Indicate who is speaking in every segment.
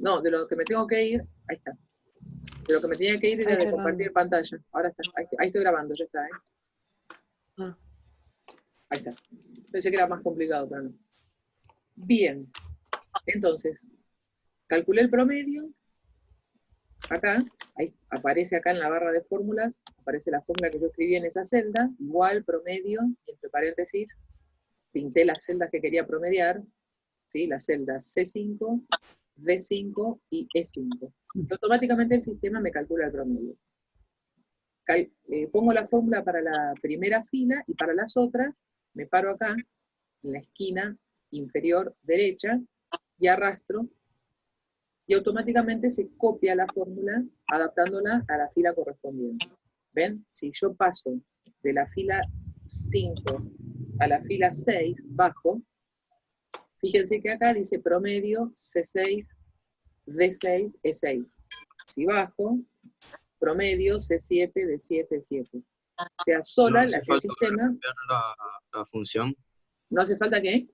Speaker 1: No, de lo que me tengo que ir, ahí está. De lo que me tenía que ir era de compartir pantalla. Ahora está, ahí estoy grabando, ya está, Ahí está. Pensé que era más complicado, pero no. Bien, entonces, calculé el promedio. Acá, ahí aparece acá en la barra de fórmulas, aparece la fórmula que yo escribí en esa celda, igual promedio, y entre paréntesis, pinté las celdas que quería promediar, ¿sí? Las celdas C5, D5 y E5. Y automáticamente el sistema me calcula el promedio. Pongo la fórmula para la primera fila y para las otras me paro acá, en la esquina inferior derecha, y arrastro, y automáticamente se copia la fórmula adaptándola a la fila correspondiente. ¿Ven? Si yo paso de la fila 5 a la fila 6, bajo, fíjense que acá dice promedio C6, D6, E6. Si bajo, promedio C7, D7, E7. O sea, sola
Speaker 2: no
Speaker 1: el sistema...
Speaker 2: la función.
Speaker 1: ¿No hace falta qué?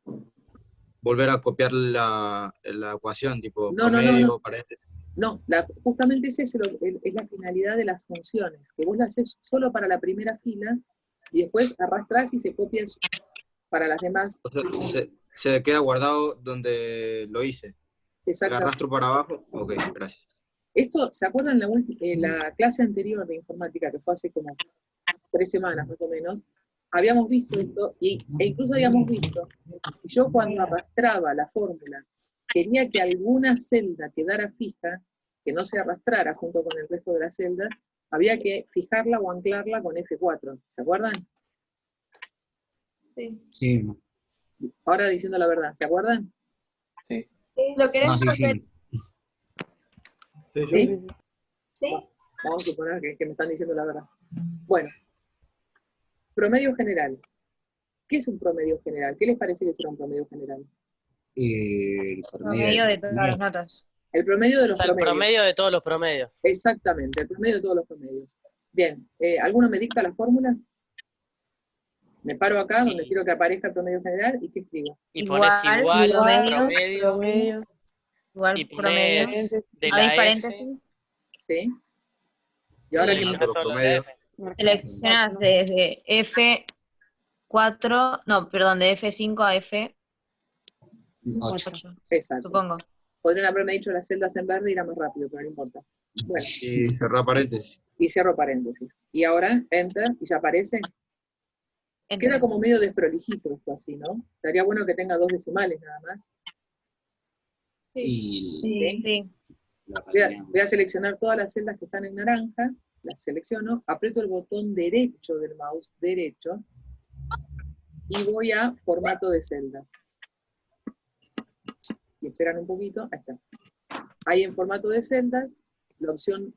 Speaker 2: Volver a copiar la ecuación, tipo
Speaker 1: No,
Speaker 2: promedio, paréntesis.
Speaker 1: No, justamente esa es la finalidad de las funciones, que vos las haces solo para la primera fila y después arrastrás y se copia para las demás.
Speaker 2: O sea, se queda guardado donde lo hice.
Speaker 1: Exactamente.
Speaker 2: Arrastro para abajo. Ok, gracias.
Speaker 1: Esto, ¿se acuerdan la clase anterior de informática, que fue hace como 3 semanas más o menos? Habíamos visto esto, e incluso habíamos visto, si yo cuando arrastraba la fórmula quería que alguna celda quedara fija, que no se arrastrara junto con el resto de las celdas, había que fijarla o anclarla con F4. ¿Se acuerdan?
Speaker 3: Sí.
Speaker 1: Ahora diciendo la verdad, ¿se acuerdan?
Speaker 3: Sí.
Speaker 4: ¿Lo querés
Speaker 3: No, sí.
Speaker 1: ¿Sí?
Speaker 4: ¿Sí?
Speaker 1: Vamos a suponer que me están diciendo la verdad. Bueno, promedio general. ¿Qué es un promedio general? ¿Qué les parece que será un promedio general?
Speaker 3: El
Speaker 5: Promedio de todas las notas.
Speaker 1: El promedio de los
Speaker 6: el
Speaker 1: promedios.
Speaker 6: promedio de todos los promedios.
Speaker 1: Exactamente, el promedio de todos los promedios. Bien, ¿alguno me dicta la fórmula? Me paro acá, donde quiero que aparezca el promedio general, ¿y qué escribo?
Speaker 6: Y pones igual promedio,
Speaker 5: igual
Speaker 6: y
Speaker 5: promedio,
Speaker 6: pones de
Speaker 5: ¿habéis
Speaker 6: la F.
Speaker 5: paréntesis?
Speaker 1: ¿Sí? Y ahora
Speaker 6: Y
Speaker 1: que
Speaker 2: los promedios.
Speaker 5: Seleccionas desde F4, no, perdón, de F5 a F8,
Speaker 1: exacto.
Speaker 5: supongo.
Speaker 1: Podrían haberme dicho las celdas en verde y irá más rápido, pero no importa. Bueno.
Speaker 2: Y cerrar paréntesis.
Speaker 1: Y cierro paréntesis. Y ahora, enter, y ya aparece.
Speaker 5: Enter.
Speaker 1: Queda como medio desprolijito esto así, ¿no? Estaría bueno que tenga 2 decimales nada más.
Speaker 5: Sí.
Speaker 1: Voy a seleccionar todas las celdas que están en naranja, las selecciono, aprieto el botón derecho del mouse, derecho, y voy a formato de celdas. Y esperan un poquito, ahí está. Ahí en formato de celdas, la opción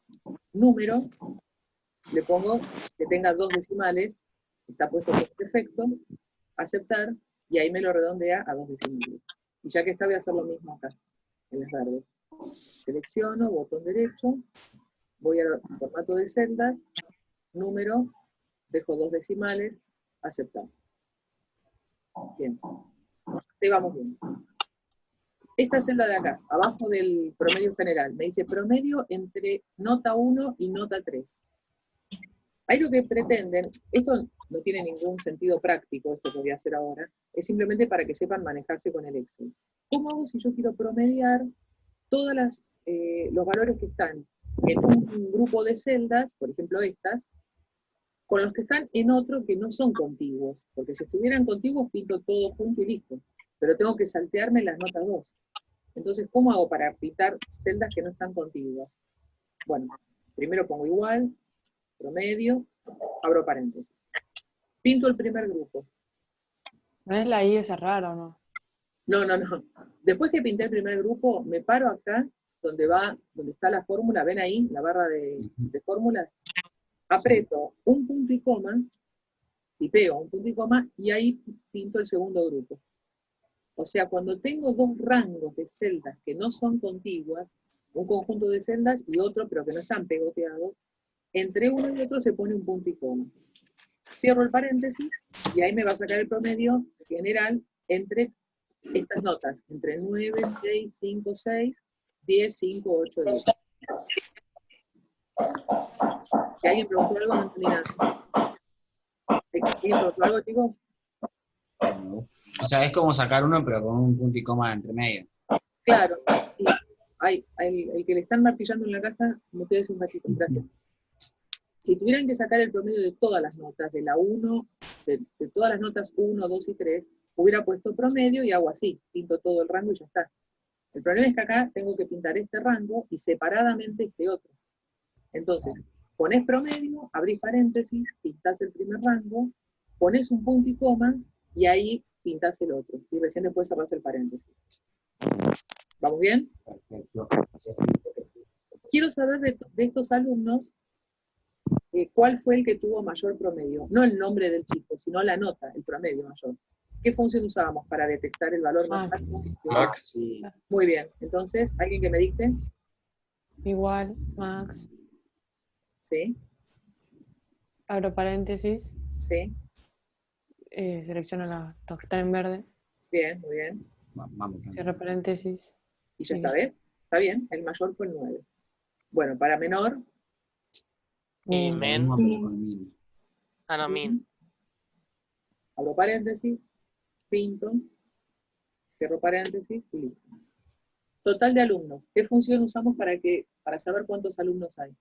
Speaker 1: número, le pongo que tenga 2 decimales, está puesto por defecto, aceptar, y ahí me lo redondea a 2 decimales. Y ya que está, voy a hacer lo mismo acá, en las verdes. Selecciono, botón derecho, voy a formato de celdas, número, dejo 2 decimales, aceptar. Bien. Ahí vamos bien. Esta celda de acá, abajo del promedio general, me dice promedio entre nota 1 y nota 3. Ahí lo que pretenden, esto no tiene ningún sentido práctico, esto que voy a hacer ahora, es simplemente para que sepan manejarse con el Excel. ¿Cómo hago si yo quiero promediar todos los valores que están en un grupo de celdas, por ejemplo estas, con los que están en otro que no son contiguos? Porque si estuvieran contiguos, pinto todo junto y listo. Pero tengo que saltearme las notas 2. Entonces, ¿cómo hago para pintar celdas que no están contiguas? Bueno, primero pongo igual, promedio, abro paréntesis. Pinto el primer grupo.
Speaker 7: ¿No es la I esa rara o no?
Speaker 1: No. Después que pinté el primer grupo, me paro acá, donde está la fórmula, ven ahí, la barra de fórmulas, aprieto un punto y coma, tipeo un punto y coma, y ahí pinto el segundo grupo. O sea, cuando tengo 2 rangos de celdas que no son contiguas, un conjunto de celdas y otro, pero que no están pegoteados, entre uno y otro se pone un punto y coma. Cierro el paréntesis, y ahí me va a sacar el promedio general entre estas notas, entre 9, 6, 5, 6, 10, 5, 8, 10. Si alguien preguntó algo, no entendí nada. ¿Alguien preguntó algo, chicos?
Speaker 3: No. O sea, es como sacar uno, pero con un punto y coma entre medio.
Speaker 1: Claro. Sí. El que le están martillando en la casa, me quedé un ratito. Gracias. Si tuvieran que sacar el promedio de todas las notas, de la 1, de todas las notas 1, 2 y 3, hubiera puesto promedio y hago así, pinto todo el rango y ya está. El problema es que acá tengo que pintar este rango y separadamente este otro. Entonces, pones promedio, abrís paréntesis, pintás el primer rango, pones un punto y coma, y ahí pintás el otro. Y recién después cerrás el paréntesis. ¿Vamos bien?
Speaker 3: Perfecto.
Speaker 1: Quiero saber de estos alumnos, ¿cuál fue el que tuvo mayor promedio? No el nombre del chico, sino la nota, el promedio mayor. ¿Qué función usábamos para detectar el valor más alto?
Speaker 2: Max.
Speaker 1: Muy bien. Entonces, ¿alguien que me dicte?
Speaker 7: Igual, max,
Speaker 1: ¿Sí?
Speaker 7: abro paréntesis,
Speaker 1: ¿Sí?
Speaker 7: selecciono los que están en verde,
Speaker 1: Bien, muy bien.
Speaker 3: Vamos.
Speaker 7: cierro paréntesis.
Speaker 1: Y ya está, ¿ves? Está bien, el mayor fue el 9. Bueno, para menor,
Speaker 6: Y
Speaker 7: Min.
Speaker 6: men.
Speaker 3: Con mil.
Speaker 6: Ah, no, min.
Speaker 1: abro paréntesis, pinto, cierro paréntesis y listo. Total de alumnos. ¿Qué función usamos para saber cuántos alumnos hay?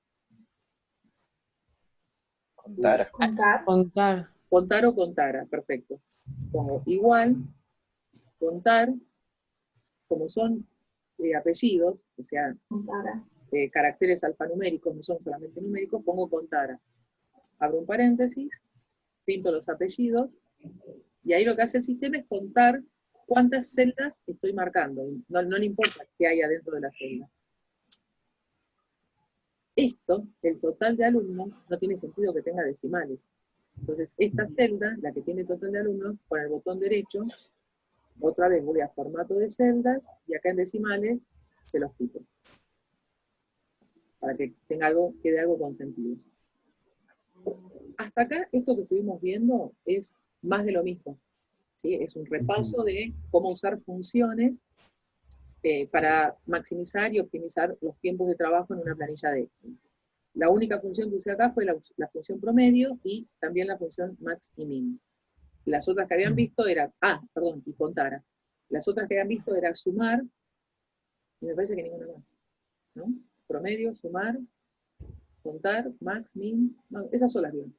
Speaker 4: Contar.
Speaker 7: Contar.
Speaker 1: Contar o contara, perfecto. Pongo igual, contar, como son apellidos, o sea, caracteres alfanuméricos, no son solamente numéricos, pongo contara. Abro un paréntesis, pinto los apellidos, y ahí lo que hace el sistema es contar cuántas celdas estoy marcando. No le importa qué hay adentro de la celda. Esto, el total de alumnos, no tiene sentido que tenga decimales. Entonces, esta celda, la que tiene total de alumnos, con el botón derecho, otra vez voy a formato de celdas, y acá en decimales se los quito. Para que quede algo con sentido. Hasta acá, esto que estuvimos viendo es más de lo mismo. ¿Sí? Es un repaso de cómo usar funciones para maximizar y optimizar los tiempos de trabajo en una planilla de Excel. La única función que usé acá fue la función promedio y también la función max y min. Las otras que habían visto eran, y contara. Las otras que habían visto era sumar, y me parece que ninguna más. ¿No? Promedio, sumar, contar, max, min, no, esas son las bien.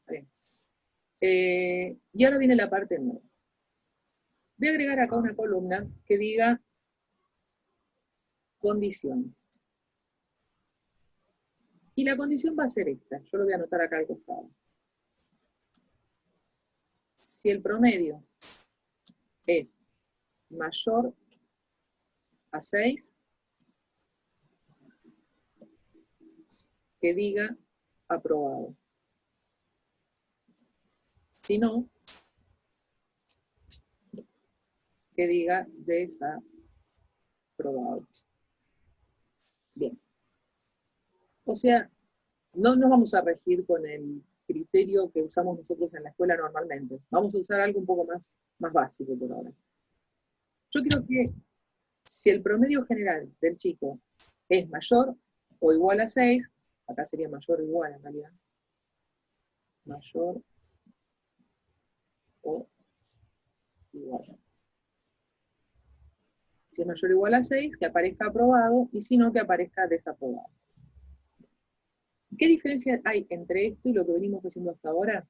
Speaker 1: Y ahora viene la parte nueva. Voy a agregar acá una columna que diga condición. Y la condición va a ser esta. Yo lo voy a anotar acá al costado. Si el promedio es mayor a 6, que diga aprobado. Si no, que diga desaprobado. Bien. O sea, no nos vamos a regir con el criterio que usamos nosotros en la escuela normalmente. Vamos a usar algo un poco más básico por ahora. Yo creo que si el promedio general del chico es mayor o igual a 6, acá sería mayor o igual en realidad, mayor o igual. Si es mayor o igual a 6, que aparezca aprobado, y si no, que aparezca desaprobado. ¿Qué diferencia hay entre esto y lo que venimos haciendo hasta ahora?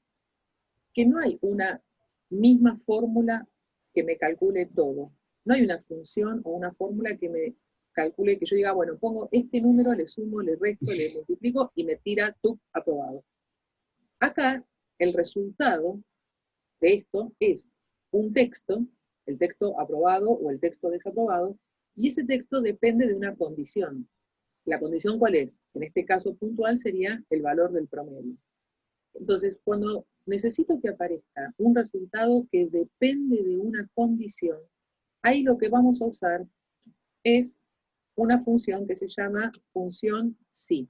Speaker 1: Que no hay una misma fórmula que me calcule todo. No hay una función o una fórmula que me calcule, que yo diga, bueno, pongo este número, le sumo, le resto, le multiplico, y me tira aprobado. Acá, el resultado de esto es un texto, el texto aprobado o el texto desaprobado, y ese texto depende de una condición. ¿La condición cuál es? En este caso puntual sería el valor del promedio. Entonces, cuando necesito que aparezca un resultado que depende de una condición, ahí lo que vamos a usar es una función que se llama función si,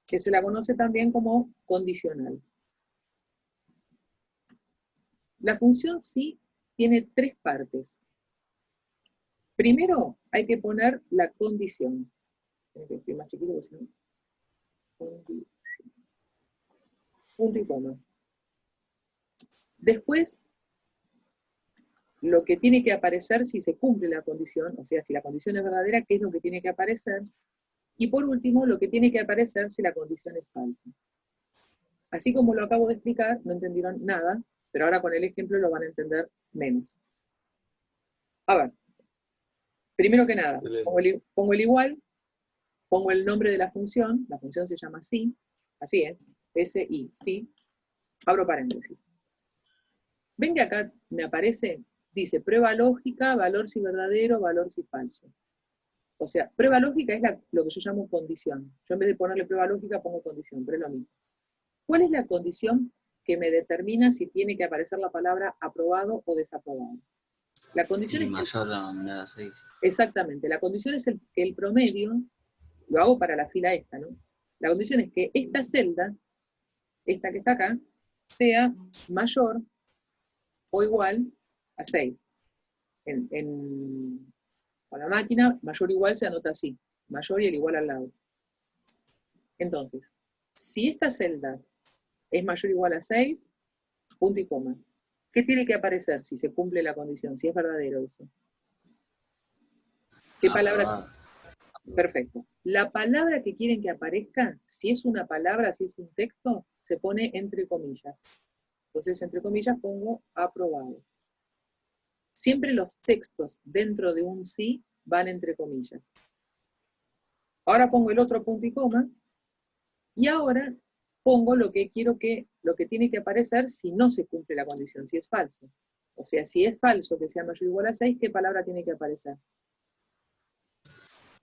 Speaker 1: que se la conoce también como condicional. La función si tiene 3 partes. Primero hay que poner la condición. Tiene que escribir más chiquito, porque si no... Condición. Punto y coma. Después, lo que tiene que aparecer si se cumple la condición, o sea, si la condición es verdadera, ¿qué es lo que tiene que aparecer? Y por último, lo que tiene que aparecer si la condición es falsa. Así como lo acabo de explicar, no entendieron nada, pero ahora con el ejemplo lo van a entender menos. A ver, primero que nada, pongo el igual, pongo el nombre de la función se llama sí, así es, SI, sí, abro paréntesis. Ven que acá me aparece, dice prueba lógica, valor si verdadero, valor si falso. O sea, prueba lógica es lo que yo llamo condición. Yo en vez de ponerle prueba lógica pongo condición, pero es lo mismo. ¿Cuál es la condición que me determina si tiene que aparecer la palabra aprobado o desaprobado? La condición es
Speaker 3: mayor a menor a 6.
Speaker 1: Exactamente, la condición es que el promedio, lo hago para la fila esta, ¿no? La condición es que esta celda, esta que está acá, sea mayor o igual a 6. Con la máquina, mayor o igual se anota así, mayor y el igual al lado. Entonces, si esta celda es mayor o igual a 6, punto y coma. ¿Qué tiene que aparecer si se cumple la condición, si es verdadero eso? ¿Qué palabra? Perfecto. La palabra que quieren que aparezca, si es una palabra, si es un texto, se pone entre comillas. Entonces, entre comillas pongo aprobado. Siempre los textos dentro de un sí van entre comillas. Ahora pongo el otro punto y coma, y ahora pongo lo que tiene que aparecer si no se cumple la condición, si es falso. O sea, si es falso que sea mayor o igual a 6, ¿qué palabra tiene que aparecer?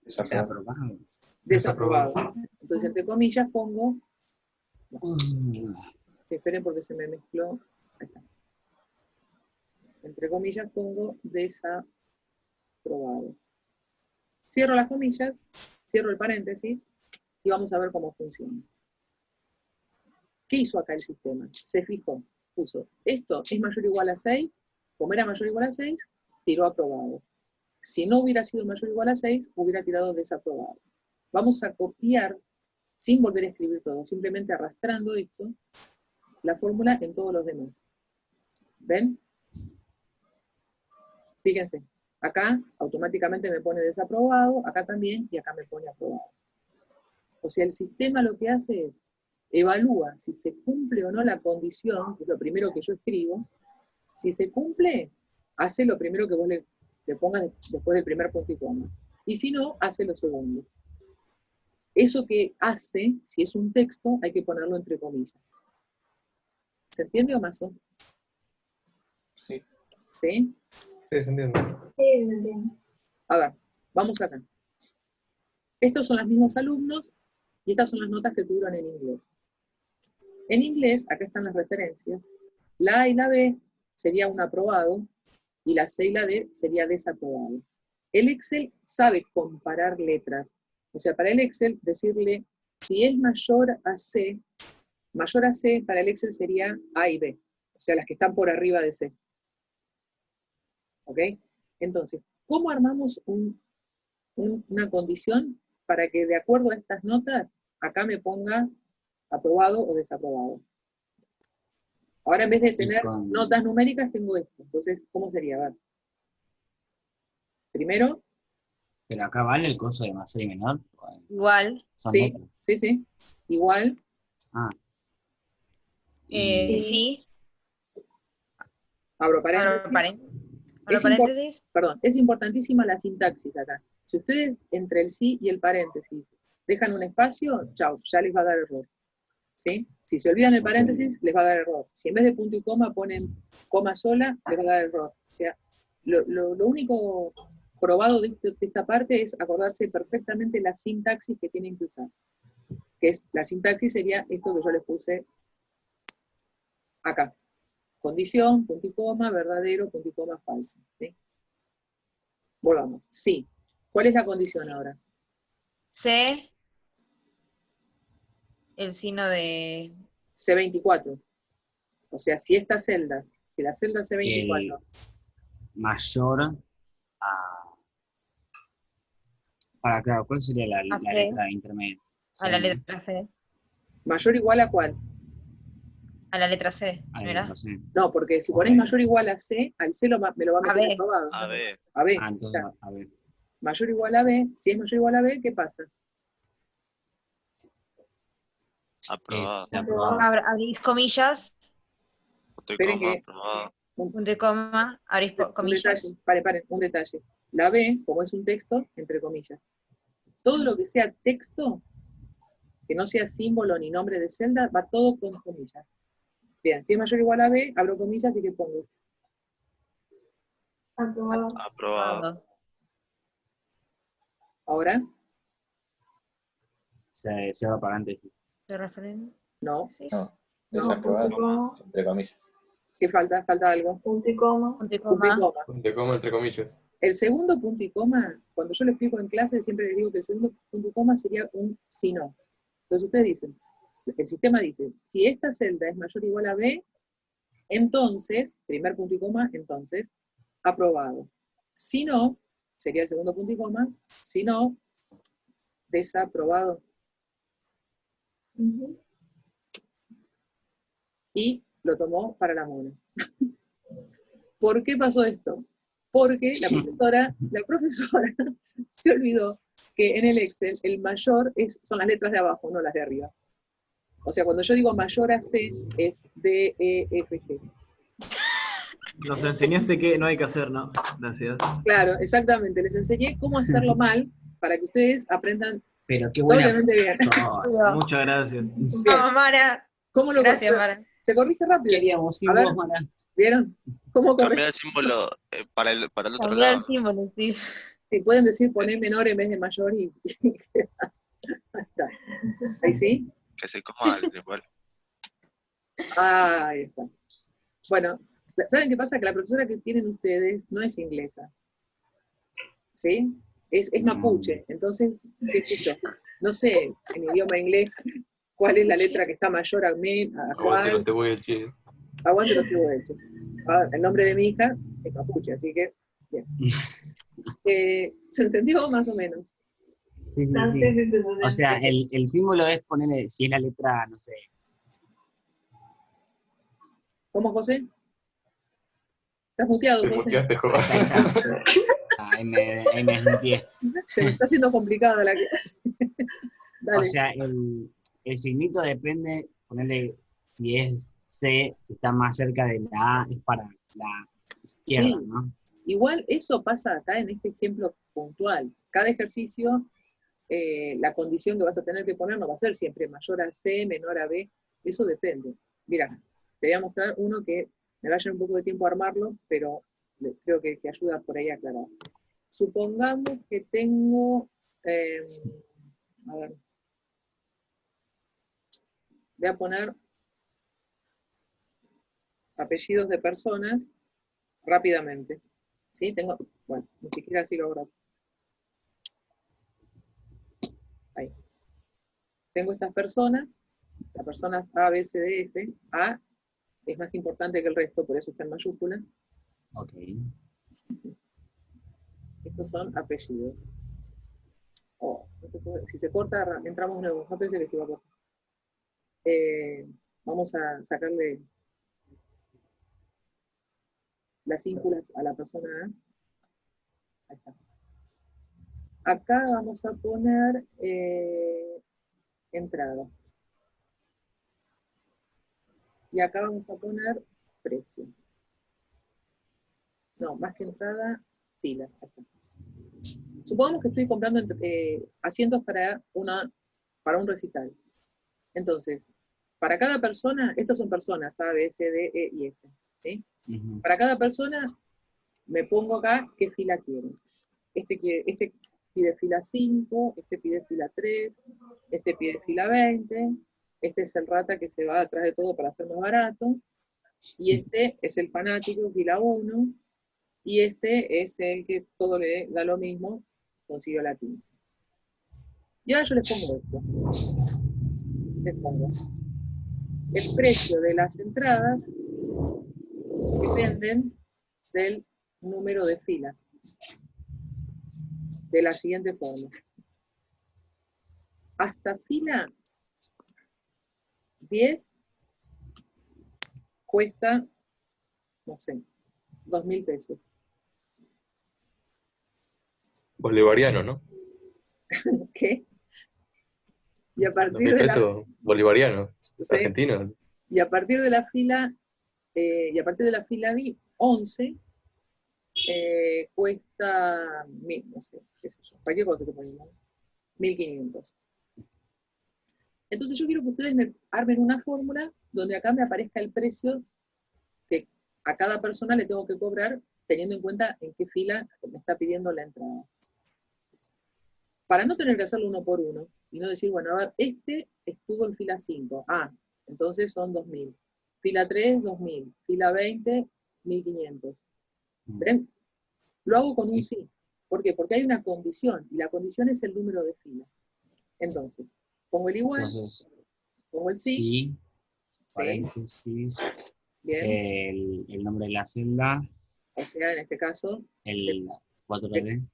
Speaker 3: Desaprobado.
Speaker 1: Desaprobado. Entonces, entre comillas pongo... Esperen porque se me mezcló. Ahí está. Entre comillas pongo desaprobado. Cierro las comillas, cierro el paréntesis y vamos a ver cómo funciona. ¿Qué hizo acá el sistema? Se fijó, puso, esto es mayor o igual a 6, como era mayor o igual a 6, tiró aprobado. Si no hubiera sido mayor o igual a 6, hubiera tirado desaprobado. Vamos a copiar, sin volver a escribir todo, simplemente arrastrando esto, la fórmula en todos los demás. ¿Ven? Fíjense, acá automáticamente me pone desaprobado, acá también, y acá me pone aprobado. O sea, el sistema lo que hace es, evalúa si se cumple o no la condición, que es lo primero que yo escribo. Si se cumple, hace lo primero que vos le pongas después del primer punto y coma. Y si no, hace lo segundo. Eso que hace, si es un texto, hay que ponerlo entre comillas. ¿Se entiende o más o?
Speaker 4: Sí.
Speaker 1: ¿Sí?
Speaker 4: Sí, se entiende.
Speaker 1: A ver, vamos acá. Estos son los mismos alumnos y estas son las notas que tuvieron en inglés. En inglés, acá están las referencias. La A y la B sería un aprobado y la C y la D sería desaprobado. El Excel sabe comparar letras. O sea, para el Excel, decirle si es mayor a C para el Excel sería A y B. O sea, las que están por arriba de C. ¿Ok? Entonces, ¿cómo armamos una condición para que de acuerdo a estas notas, acá me ponga aprobado o desaprobado? Ahora en vez de tener notas numéricas, tengo esto. Entonces, ¿cómo sería? A ver. Primero.
Speaker 3: Pero acá vale el coso de mayor y menor.
Speaker 5: Igual.
Speaker 1: Sí, sí, sí. Igual.
Speaker 3: Ah.
Speaker 5: Sí.
Speaker 1: Abro paréntesis.
Speaker 5: Abro paréntesis.
Speaker 1: Perdón, es importantísima la sintaxis acá. Si ustedes entre el sí y el paréntesis dejan un espacio, chao, ya les va a dar error. ¿Sí? Si se olvidan el paréntesis, les va a dar error. Si en vez de punto y coma ponen coma sola, les va a dar error. O sea, lo único probado de esta parte es acordarse perfectamente la sintaxis que tienen que usar. Que es, la sintaxis sería esto que yo les puse acá. Condición, punto y coma, verdadero, punto y coma, falso. ¿Sí? Volvamos. Sí. ¿Cuál es la condición ahora?
Speaker 5: C. El signo de...
Speaker 1: C24. O sea, si esta celda, si la celda C24...
Speaker 3: mayor claro, ¿cuál sería la
Speaker 5: A C.
Speaker 3: letra intermedia?
Speaker 5: A la
Speaker 3: C, ¿no?
Speaker 5: letra C.
Speaker 1: ¿Mayor o igual a cuál?
Speaker 5: A la letra C,
Speaker 3: A
Speaker 5: ¿no
Speaker 3: la
Speaker 5: era?
Speaker 3: letra C.
Speaker 1: No, porque si
Speaker 3: Ok.
Speaker 1: ponés mayor o igual a C, al C me lo va a
Speaker 5: A
Speaker 1: meter
Speaker 5: B.
Speaker 1: aprobado.
Speaker 8: A ver,
Speaker 1: A B.
Speaker 3: Ah, entonces,
Speaker 1: Está.
Speaker 3: a ver.
Speaker 1: Mayor o igual a B, si es mayor o igual a B, ¿qué pasa?
Speaker 8: aprobado.
Speaker 3: Es aprobado.
Speaker 5: Abrís comillas,
Speaker 8: Punto y
Speaker 1: Esperen
Speaker 8: coma,
Speaker 1: que-
Speaker 8: aprobado.
Speaker 5: punto y coma, abrís
Speaker 1: Un
Speaker 5: comillas.
Speaker 1: detalle, paren, un detalle. La B, como es un texto, entre comillas. Todo lo que sea texto, que no sea símbolo ni nombre de celda, va todo con comillas. Bien, si es mayor o igual a B, abro comillas y ¿qué pongo?
Speaker 8: Aprobado.
Speaker 5: Aprobado.
Speaker 1: Ahora,
Speaker 3: Se cierra paréntesis.
Speaker 5: ¿De referente?
Speaker 1: no.
Speaker 5: Sí.
Speaker 9: No, desaprobado, entre comillas.
Speaker 1: ¿Qué falta? Falta algo.
Speaker 5: Punto y coma.
Speaker 1: Punto y coma.
Speaker 4: Punto y coma entre comillas.
Speaker 1: El segundo punto y coma, cuando yo lo explico en clase, siempre les digo que el segundo punto y coma sería un si no. Entonces ustedes dicen, el sistema dice, si esta celda es mayor o igual a B, entonces, primer punto y coma, entonces, aprobado. Si no, sería el segundo punto y coma, si no, desaprobado. Y lo tomó para la mona. ¿Por qué pasó esto? Porque la profesora se olvidó que en el Excel el mayor son las letras de abajo, no las de arriba. O sea, cuando yo digo mayor a C, es D, E, F, G.
Speaker 10: Nos enseñaste que no hay que hacer, ¿no? Gracias.
Speaker 1: Claro, exactamente. Les enseñé cómo hacerlo mal para que ustedes aprendan
Speaker 3: Pero qué buena
Speaker 1: doblemente bien.
Speaker 3: profesora.
Speaker 10: Muchas gracias.
Speaker 5: Vamos, Mara.
Speaker 1: ¿Cómo lo
Speaker 5: Gracias,
Speaker 1: corrijo?
Speaker 5: Mara.
Speaker 1: Se corrige rápido.
Speaker 3: Queríamos ir
Speaker 1: A ver.
Speaker 3: vos, Mara.
Speaker 1: ¿Vieron? ¿Cómo corrige?
Speaker 8: Cambiar el símbolo para el otro
Speaker 5: Cambió
Speaker 8: lado.
Speaker 5: el símbolo, sí.
Speaker 1: Si pueden decir poner menor en vez de mayor y ahí está. Ahí sí.
Speaker 8: Que se coma al igual.
Speaker 1: Ahí está. Bueno, ¿saben qué pasa? Que la profesora que tienen ustedes no es inglesa. ¿Sí? Es mapuche. Entonces, ¿qué es eso? No sé, en idioma inglés, cuál es la letra que está mayor a
Speaker 4: Aguante
Speaker 1: Juan.
Speaker 4: los te voy el chile.
Speaker 1: Aguante los que voy hecho. El nombre de mi hija es mapuche, así que, bien. ¿Se entendió más o menos?
Speaker 3: Sí, sí, sí. O sea, el símbolo es ponerle, si es la letra, no sé.
Speaker 1: ¿Cómo, José? ¿Estás muteado,
Speaker 4: Te
Speaker 1: José?
Speaker 4: muteaste, joder.
Speaker 3: Ahí está. Ahí me desmuteé.
Speaker 1: Se me está haciendo complicada la clase. Dale.
Speaker 3: O sea, el signito depende, ponerle, si es C, si está más cerca de la A, es para la izquierda,
Speaker 1: Sí.
Speaker 3: ¿no?
Speaker 1: Igual eso pasa acá en este ejemplo puntual. Cada ejercicio, la condición que vas a tener que poner no va a ser siempre mayor a C, menor a B. Eso depende. Mira, te voy a mostrar uno que me va a llevar un poco de tiempo armarlo, pero creo que ayuda por ahí a aclarar. Supongamos que tengo, a ver, voy a poner apellidos de personas rápidamente. ¿Sí? Bueno, ni siquiera así lo hago. Ahí. Tengo estas personas, las personas A, B, C, D, F. A es más importante que el resto, por eso está en mayúscula.
Speaker 3: Ok.
Speaker 1: Estos son apellidos. Oh, si se corta, entramos de nuevo. No pensé que se iba a cortar. Vamos a sacarle las ínfulas a la persona A. Ahí está. Acá vamos a poner entrada. Y acá vamos a poner precio. No, más que entrada, fila. Ahí está. Supongamos que estoy comprando asientos para un recital. Entonces, para cada persona, estas son personas, A, B, C, D, E y F. ¿Sí?
Speaker 3: Ujú.
Speaker 1: Para cada persona, me pongo acá qué fila quiero. Este pide fila 5, este pide fila 3, este pide fila 20, este es el rata que se va atrás de todo para hacer más barato, y este es el fanático, fila 1, y este es el que todo le da lo mismo, consiguió la 15. Y ahora yo les pongo esto. Les pongo. El precio de las entradas dependen del número de filas. De la siguiente forma. hasta fila 10 cuesta, no sé, 2.000 pesos.
Speaker 4: Bolivariano, ¿no?
Speaker 1: ¿Qué? Y a partir
Speaker 4: 2.000
Speaker 1: de la,
Speaker 4: pesos bolivarianos,
Speaker 1: sí,
Speaker 4: argentinos.
Speaker 1: y a partir de la fila, 11, cuesta 1.000, no sé, qué sé yo, cualquier cosa que ponemos, 1.500. Entonces yo quiero que ustedes me armen una fórmula donde acá me aparezca el precio que a cada persona le tengo que cobrar, teniendo en cuenta en qué fila me está pidiendo la entrada. Para no tener que hacerlo uno por uno, y no decir, bueno, a ver, este estuvo en fila 5, entonces son 2.000. Fila 3, 2.000. Fila 20, 1.500. ¿Ven? Lo hago con un sí. ¿Por qué? Porque hay una condición, y la condición es el número de filas. Entonces, pongo el igual,
Speaker 3: Entonces,
Speaker 1: pongo el sí,
Speaker 3: sí,
Speaker 1: sí,
Speaker 3: paréntesis,
Speaker 1: bien,
Speaker 3: el nombre de la celda,
Speaker 1: o sea, en este caso,
Speaker 3: el 4D,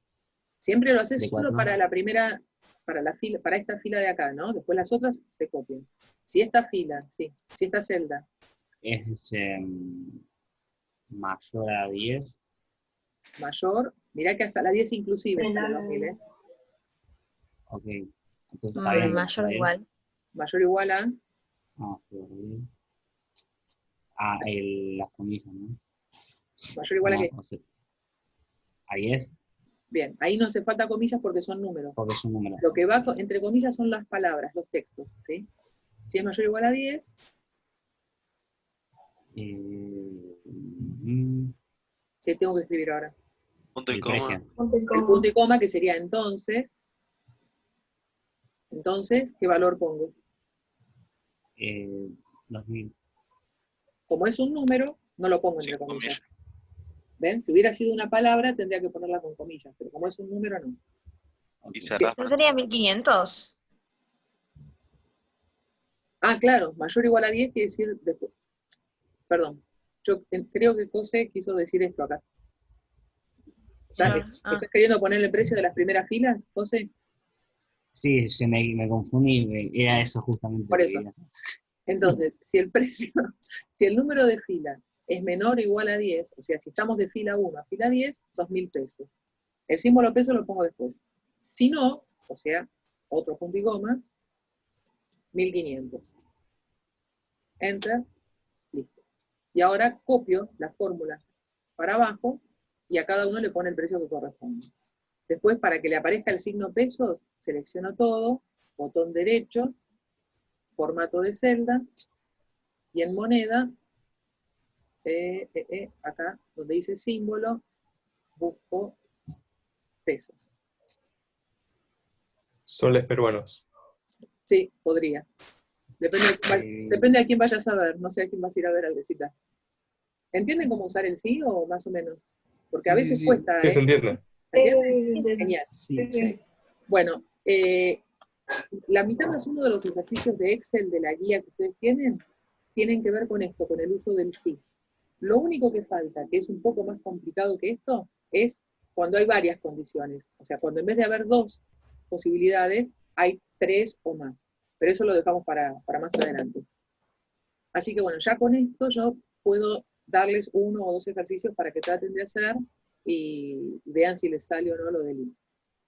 Speaker 1: siempre lo haces
Speaker 3: de
Speaker 1: solo
Speaker 3: 4.
Speaker 1: para la primera, para la fila, para esta fila de acá, ¿no? Después las otras se copian. Si esta fila, sí, si esta celda
Speaker 3: es mayor a 10,
Speaker 1: mayor, mirá que hasta la 10 inclusive sale 2.000, ¿eh?
Speaker 3: ok, entonces está bien.
Speaker 5: Mayor o igual.
Speaker 1: Mayor o igual a,
Speaker 3: las comillas, ¿no?
Speaker 1: mayor o igual a
Speaker 3: No,
Speaker 1: qué.
Speaker 3: o sea, a 10,
Speaker 1: Bien, ahí no hace falta comillas porque son números.
Speaker 3: porque es un número.
Speaker 1: Lo que va entre comillas son las palabras, los textos, ¿sí? Si es mayor o igual a 10, ¿qué tengo que escribir ahora?
Speaker 8: Punto y
Speaker 3: El
Speaker 8: coma.
Speaker 3: precio.
Speaker 1: El punto y coma, que sería entonces. Entonces, ¿qué valor pongo?
Speaker 3: 2.000.
Speaker 1: Como es un número, no lo pongo entre
Speaker 8: Sin
Speaker 1: comillas.
Speaker 8: comillas.
Speaker 1: ¿Ven? Si hubiera sido una palabra, tendría que ponerla con comillas, pero como es un número, no.
Speaker 3: Ok.
Speaker 8: Y cerrar.
Speaker 5: ¿No sería 1.500?
Speaker 1: Claro, mayor o igual a 10 quiere decir después. Perdón, yo creo que José quiso decir esto acá. ¿Estás queriendo poner el precio de las primeras filas, José?
Speaker 3: Sí, me confundí, era eso justamente.
Speaker 1: Por
Speaker 3: lo que
Speaker 1: eso.
Speaker 3: quería hacer.
Speaker 1: Entonces, si el precio, si el número de fila es menor o igual a 10, o sea, si estamos de fila 1 a fila 10, 2.000 pesos. El símbolo peso lo pongo después. Si no, o sea, otro punto y coma, 1.500. Enter, listo. Y ahora copio la fórmula para abajo y a cada uno le pone el precio que corresponde. Después, para que le aparezca el signo pesos, selecciono todo, botón derecho, formato de celda, y en moneda, acá donde dice símbolo, busco pesos.
Speaker 4: Soles peruanos.
Speaker 1: Sí, podría. Depende a quién vayas a ver, no sé a quién vas a ir a ver al recital. ¿Entienden cómo usar el sí o más o menos? Porque a veces cuesta.
Speaker 4: Sí, se entiende.
Speaker 1: ¿Entienden? Genial.
Speaker 3: Sí.
Speaker 1: Bueno, la mitad más uno de los ejercicios de Excel de la guía que ustedes tienen que ver con esto, con el uso del sí. Lo único que falta, que es un poco más complicado que esto, es cuando hay varias condiciones. O sea, cuando en vez de haber 2 posibilidades, hay 3 o más. Pero eso lo dejamos para más adelante. Así que bueno, ya con esto yo puedo darles 1 o 2 ejercicios para que traten de hacer y vean si les sale o no lo del I.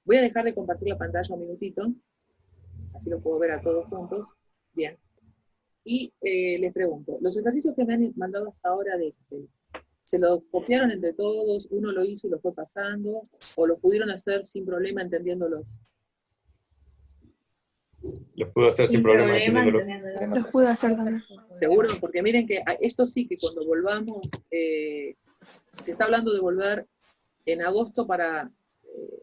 Speaker 1: Voy a dejar de compartir la pantalla un minutito, así lo puedo ver a todos juntos. Bien. Y les pregunto, los ejercicios que me han mandado hasta ahora de Excel, ¿se los copiaron entre todos? ¿Uno lo hizo y lo fue pasando? ¿O los pudieron hacer sin problema entendiéndolos?
Speaker 4: Los puedo hacer sin problema entendiéndolo.
Speaker 7: Los pude hacer también.
Speaker 1: ¿Seguro? Porque miren que esto sí que cuando volvamos, se está hablando de volver en agosto para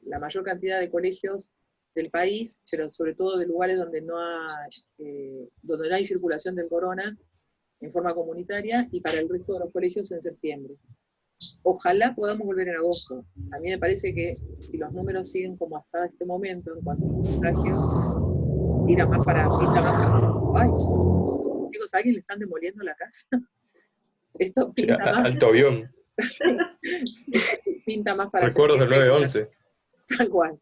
Speaker 1: la mayor cantidad de colegios del país, pero sobre todo de lugares donde no hay circulación del corona en forma comunitaria, y para el resto de los colegios en septiembre. Ojalá podamos volver en agosto. A mí me parece que si los números siguen como hasta este momento, en cuanto a contagios, pinta más para... ¡Ay! Chicos, ¿a alguien le están demoliendo la casa? Esto
Speaker 4: Sí,
Speaker 1: pinta más...
Speaker 4: alto avión.
Speaker 1: Sí. Pinta más para
Speaker 4: Recuerdos del
Speaker 1: septiembre.
Speaker 4: 9/11.
Speaker 1: Tal cual.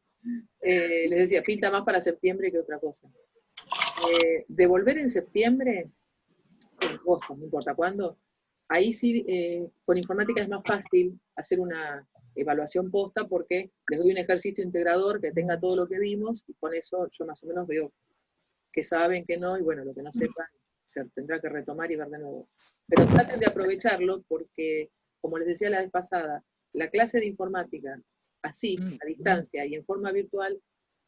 Speaker 1: Les decía, pinta más para septiembre que otra cosa. Devolver en septiembre, con agosto, no importa cuándo, ahí sí, con informática es más fácil hacer una evaluación posta porque les doy un ejercicio integrador que tenga todo lo que vimos y con eso yo más o menos veo que saben, que no, y bueno, lo que no sepan se tendrá que retomar y ver de nuevo. Pero traten de aprovecharlo porque, como les decía la vez pasada, la clase de informática, así, a distancia y en forma virtual,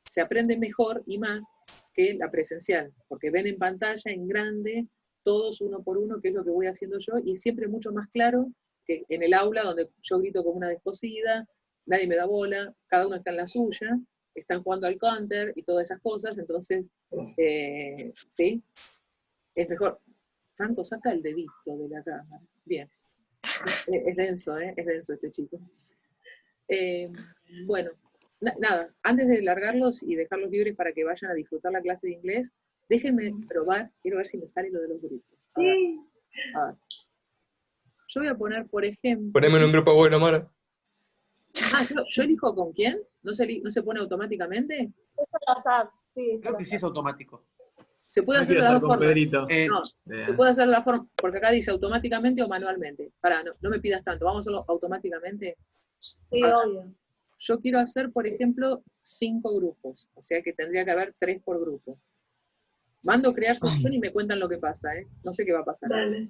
Speaker 1: se aprende mejor y más que la presencial, porque ven en pantalla, en grande, todos uno por uno, qué es lo que voy haciendo yo, y siempre mucho más claro que en el aula, donde yo grito como una descosida, nadie me da bola, cada uno está en la suya, están jugando al counter y todas esas cosas, entonces, ¿sí? Es mejor. Franco, saca el dedito de la cámara. Bien. Es denso, ¿eh? Es denso este chico. Bueno, nada, antes de largarlos y dejarlos libres para que vayan a disfrutar la clase de inglés, déjenme probar, quiero ver si me sale lo de los grupos. A ver. A ver. Yo voy a poner, por ejemplo...
Speaker 4: Poneme en un grupo bueno, Mara.
Speaker 1: Ah, ¿yo elijo con quién? ¿No se pone automáticamente?
Speaker 11: Es al azar, sí, es
Speaker 12: Creo
Speaker 11: al
Speaker 12: que sí es
Speaker 11: azar.
Speaker 12: automático.
Speaker 1: Se puede
Speaker 10: No
Speaker 1: hacer de
Speaker 10: quiero
Speaker 1: las
Speaker 10: estar
Speaker 1: dos
Speaker 10: con
Speaker 1: formas.
Speaker 10: Pedrito.
Speaker 1: No, se puede hacer de la forma, porque acá dice automáticamente o manualmente. Pará, no me pidas tanto, vamos a hacerlo automáticamente.
Speaker 11: Sí, obvio.
Speaker 1: Yo quiero hacer, por ejemplo, 5 grupos, o sea que tendría que haber 3 por grupo. Mando crear sesión y me cuentan lo que pasa, ¿eh? No sé qué va a pasar.
Speaker 5: Dale.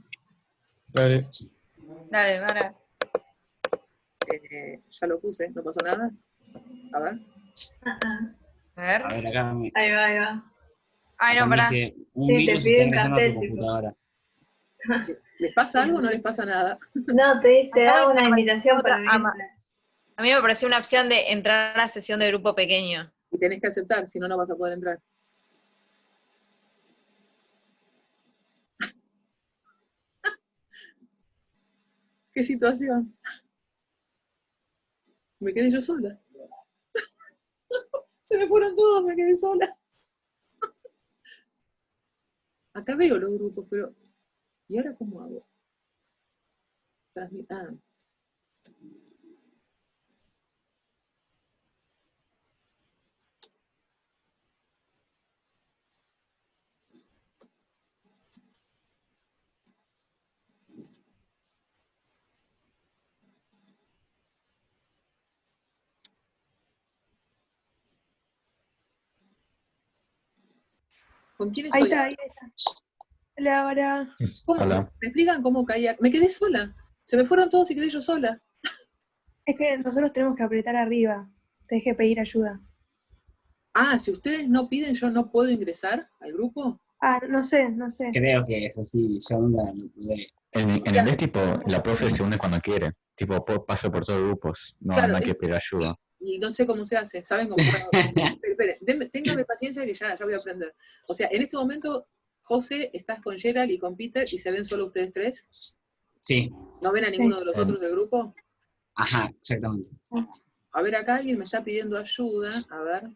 Speaker 4: Dale.
Speaker 5: Dale, Mara.
Speaker 1: Ya lo puse, no pasó nada. A ver.
Speaker 5: A ver.
Speaker 3: A ver, acá me,
Speaker 5: Ahí va, ahí va. Ay,
Speaker 3: acá
Speaker 5: no,
Speaker 3: me
Speaker 5: pará.
Speaker 3: dice, un
Speaker 5: Sí, te
Speaker 3: virus
Speaker 5: pide
Speaker 3: está
Speaker 5: un
Speaker 3: ingresando a tu
Speaker 5: cartel, tipo.
Speaker 3: computadora.
Speaker 1: ¿Les pasa algo o no les pasa nada?
Speaker 5: No, te da una invitación otra- para venir. A mí me pareció una opción de entrar a la sesión de grupo pequeño.
Speaker 1: Y tenés que aceptar, si no, no vas a poder entrar. ¿Qué situación? Me quedé yo sola. Se me fueron todos, me quedé sola. Acá veo los grupos, pero... ¿Y ahora cómo hago? Ah. ¿Con quién estoy?
Speaker 11: Ahí está. Hola, hola.
Speaker 1: ¿Cómo?
Speaker 9: Hola.
Speaker 1: ¿Me explican cómo caía? Me quedé sola. Se me fueron todos y quedé yo sola.
Speaker 11: Es que nosotros tenemos que apretar arriba. Tenés que pedir ayuda.
Speaker 1: Ah, si ustedes no piden, ¿yo no puedo ingresar al grupo?
Speaker 11: Ah, no sé.
Speaker 3: Creo que es así, yo nunca lo pude.
Speaker 9: En inglés, tipo, la profe se une cuando quiere. Tipo, pasa por todos grupos. No,
Speaker 1: Claro,
Speaker 9: no hay que pedir ayuda.
Speaker 1: Y no sé cómo se hace. ¿Saben cómo? Espere, téngame paciencia que ya voy a aprender. O sea, en este momento, José, estás con Gerald y con Peter y se ven solo ustedes tres.
Speaker 3: Sí,
Speaker 1: ¿No ven a ninguno de los otros del grupo?
Speaker 3: ajá, exactamente.
Speaker 1: A ver, acá alguien me está pidiendo ayuda. A ver.